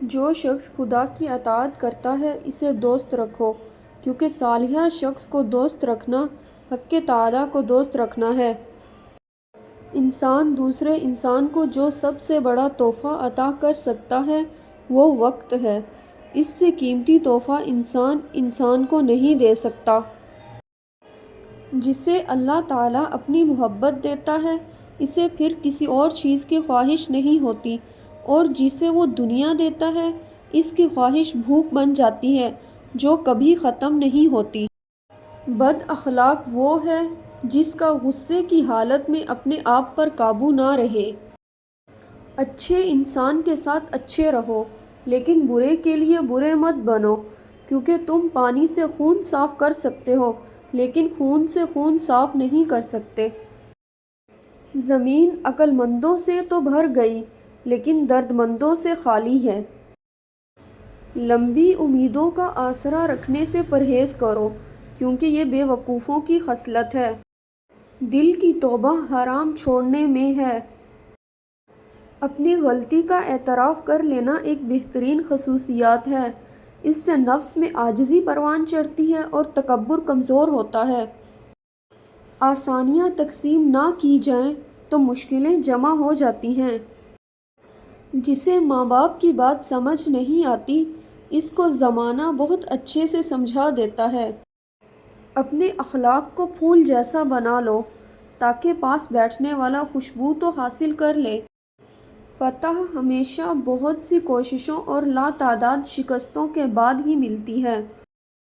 جو شخص خدا کی اطاعت کرتا ہے اسے دوست رکھو، کیونکہ صالحہ شخص کو دوست رکھنا حق تعالیٰ کو دوست رکھنا ہے۔ انسان دوسرے انسان کو جو سب سے بڑا تحفہ عطا کر سکتا ہے وہ وقت ہے۔ اس سے قیمتی تحفہ انسان کو نہیں دے سکتا۔ جسے اللہ تعالیٰ اپنی محبت دیتا ہے اسے پھر کسی اور چیز کی خواہش نہیں ہوتی، اور جسے وہ دنیا دیتا ہے اس کی خواہش بھوک بن جاتی ہے جو کبھی ختم نہیں ہوتی۔ بد اخلاق وہ ہے جس کا غصے کی حالت میں اپنے آپ پر قابو نہ رہے۔ اچھے انسان کے ساتھ اچھے رہو، لیکن برے کے لیے برے مت بنو، کیونکہ تم پانی سے خون صاف کر سکتے ہو لیکن خون سے خون صاف نہیں کر سکتے۔ زمین عقل مندوں سے تو بھر گئی لیکن درد مندوں سے خالی ہے۔ لمبی امیدوں کا آسرا رکھنے سے پرہیز کرو، کیونکہ یہ بے وقوفوں کی خصلت ہے۔ دل کی توبہ حرام چھوڑنے میں ہے۔ اپنی غلطی کا اعتراف کر لینا ایک بہترین خصوصیات ہے۔ اس سے نفس میں عاجزی پروان چڑھتی ہے اور تکبر کمزور ہوتا ہے۔ آسانیاں تقسیم نہ کی جائیں تو مشکلیں جمع ہو جاتی ہیں۔ جسے ماں باپ کی بات سمجھ نہیں آتی اس کو زمانہ بہت اچھے سے سمجھا دیتا ہے۔ اپنے اخلاق کو پھول جیسا بنا لو تاکہ پاس بیٹھنے والا خوشبو تو حاصل کر لے۔ فتح ہمیشہ بہت سی کوششوں اور لاتعداد شکستوں کے بعد ہی ملتی ہے۔